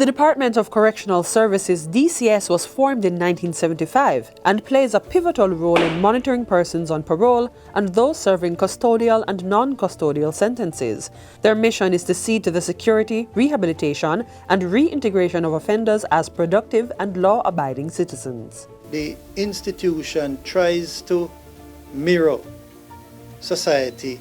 The Department of Correctional Services DCS was formed in 1975 and plays a pivotal role in monitoring persons on parole and those serving custodial and non-custodial sentences. Their mission is to see to the security, rehabilitation and reintegration of offenders as productive and law-abiding citizens. The institution tries to mirror society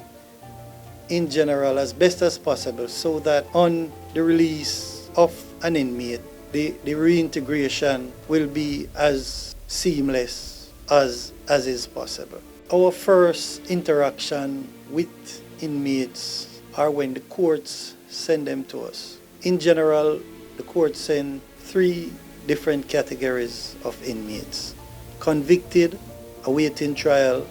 in general as best as possible so that on the release of an inmate, the reintegration will be as seamless as is possible. Our first interaction with inmates are when the courts send them to us. In general, the courts send 3 different categories of inmates: convicted, awaiting trial,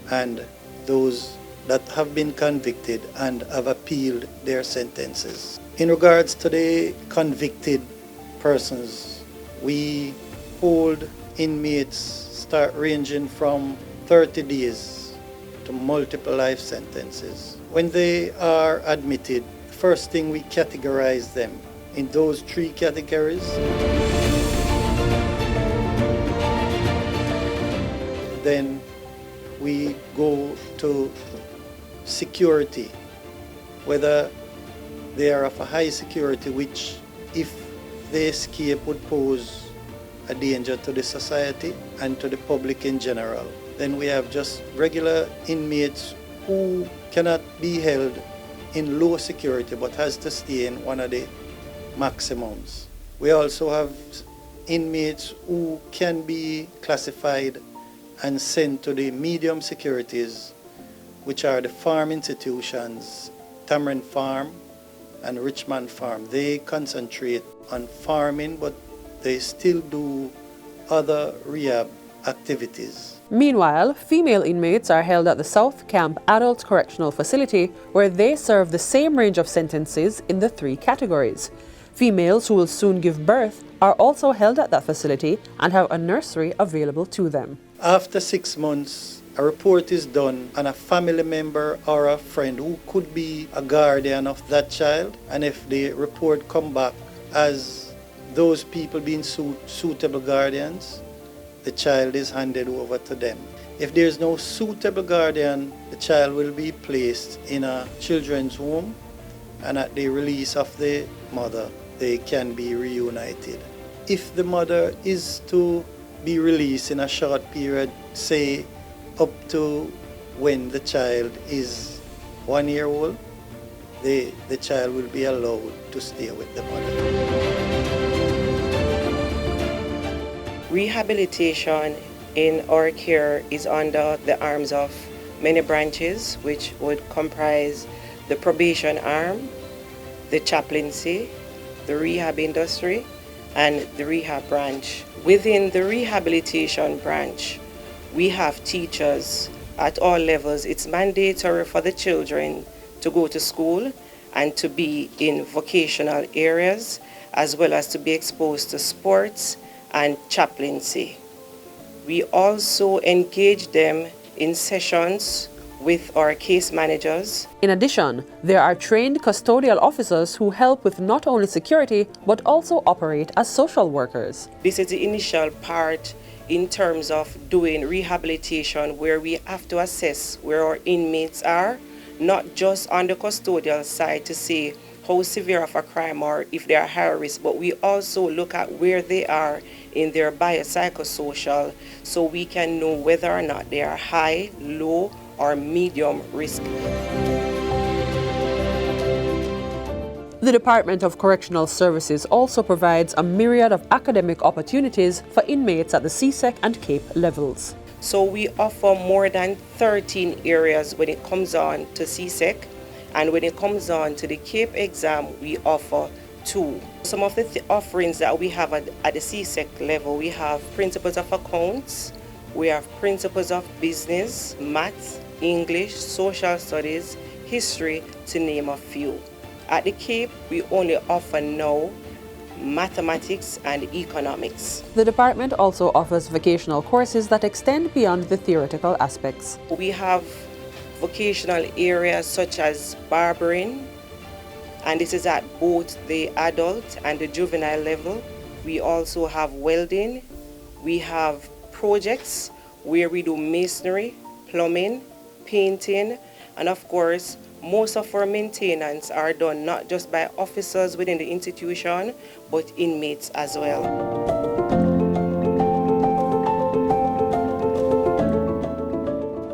and those that have been convicted and have appealed their sentences. In regards to the convicted persons, we hold inmates start ranging from 30 days to multiple life sentences. When they are admitted, first thing we categorize them in those 3 categories. Then we go to security, whether they are of a high security, which if they escape would pose a danger to the society and to the public in general. Then we have just regular inmates who cannot be held in low security but has to stay in one of the maximums. We also have inmates who can be classified and sent to the medium securities, which are the farm institutions, Tamarind Farm and Richmond Farm. They concentrate on farming, but they still do other rehab activities. Meanwhile, female inmates are held at the South Camp Adult Correctional Facility, where they serve the same range of sentences in the 3 categories. Females who will soon give birth are also held at that facility and have a nursery available to them. After 6 months, a report is done on a family member or a friend who could be a guardian of that child, and if the report come back as those people being suitable guardians, the child is handed over to them. If there is no suitable guardian, the child will be placed in a children's home, and at the release of the mother, they can be reunited. If the mother is to be released in a short period, say up to when the child is 1 year old, the child will be allowed to stay with the mother. Rehabilitation in our care is under the arms of many branches, which would comprise the probation arm, the chaplaincy, the rehab industry, and the rehab branch. Within the rehabilitation branch, we have teachers at all levels. It's mandatory for the children to go to school and to be in vocational areas, as well as to be exposed to sports and chaplaincy. We also engage them in sessions with our case managers. In addition, there are trained custodial officers who help with not only security, but also operate as social workers. This is the initial part in terms of doing rehabilitation, where we have to assess where our inmates are, not just on the custodial side to see how severe of a crime or if they are high risk, but we also look at where they are in their biopsychosocial, so we can know whether or not they are high, low, or medium risk. The Department of Correctional Services also provides a myriad of academic opportunities for inmates at the CSEC and CAPE levels. So we offer more than 13 areas when it comes on to CSEC, and when it comes on to the CAPE exam, we offer 2. Some of the offerings that we have at the CSEC level, we have principles of accounts, we have principles of business, maths, English, social studies, history, to name a few. At the CAPE, we only offer now mathematics and economics. The department also offers vocational courses that extend beyond the theoretical aspects. We have vocational areas such as barbering, and this is at both the adult and the juvenile level. We also have welding, we have projects where we do masonry, plumbing, painting, and of course, most of our maintenance are done not just by officers within the institution, but inmates as well.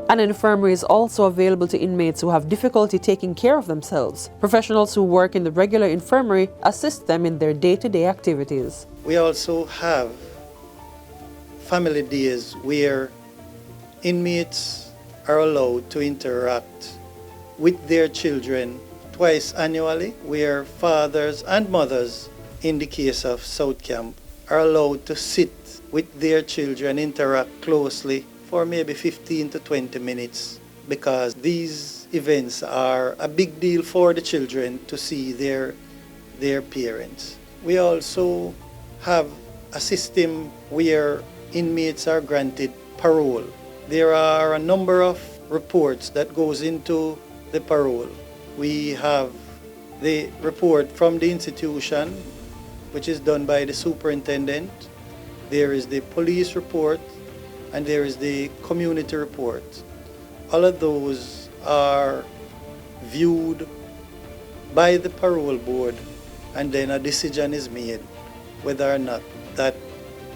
An infirmary is also available to inmates who have difficulty taking care of themselves. Professionals who work in the regular infirmary assist them in their day-to-day activities. We also have family days where inmates are allowed to interact with their children twice annually, where fathers and mothers, in the case of South Camp, are allowed to sit with their children, interact closely for maybe 15 to 20 minutes, because these events are a big deal for the children to see their parents. We also have a system where inmates are granted parole. There are a number of reports that goes into the parole. We have the report from the institution, which is done by the superintendent. There is the police report, and there is the community report. All of those are viewed by the parole board, and then a decision is made whether or not that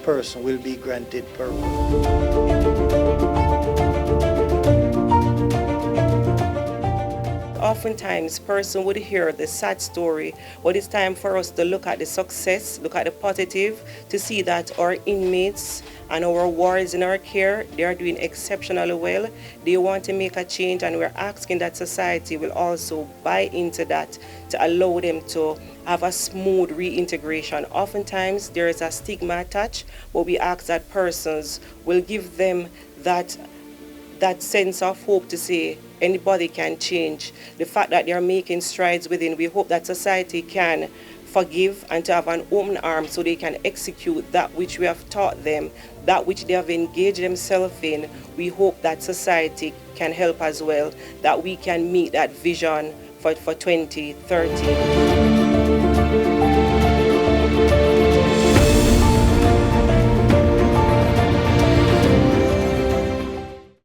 person will be granted parole. Oftentimes, person would hear the sad story, but it's time for us to look at the success, look at the positive, to see that our inmates and our wards in our care, they are doing exceptionally well. They want to make a change, and we're asking that society will also buy into that to allow them to have a smooth reintegration. Oftentimes, there is a stigma attached, but we ask that persons will give them that sense of hope to say anybody can change. The fact that they are making strides within, we hope that society can forgive and to have an open arm so they can execute that which we have taught them, that which they have engaged themselves in. We hope that society can help as well, that we can meet that vision for 2030.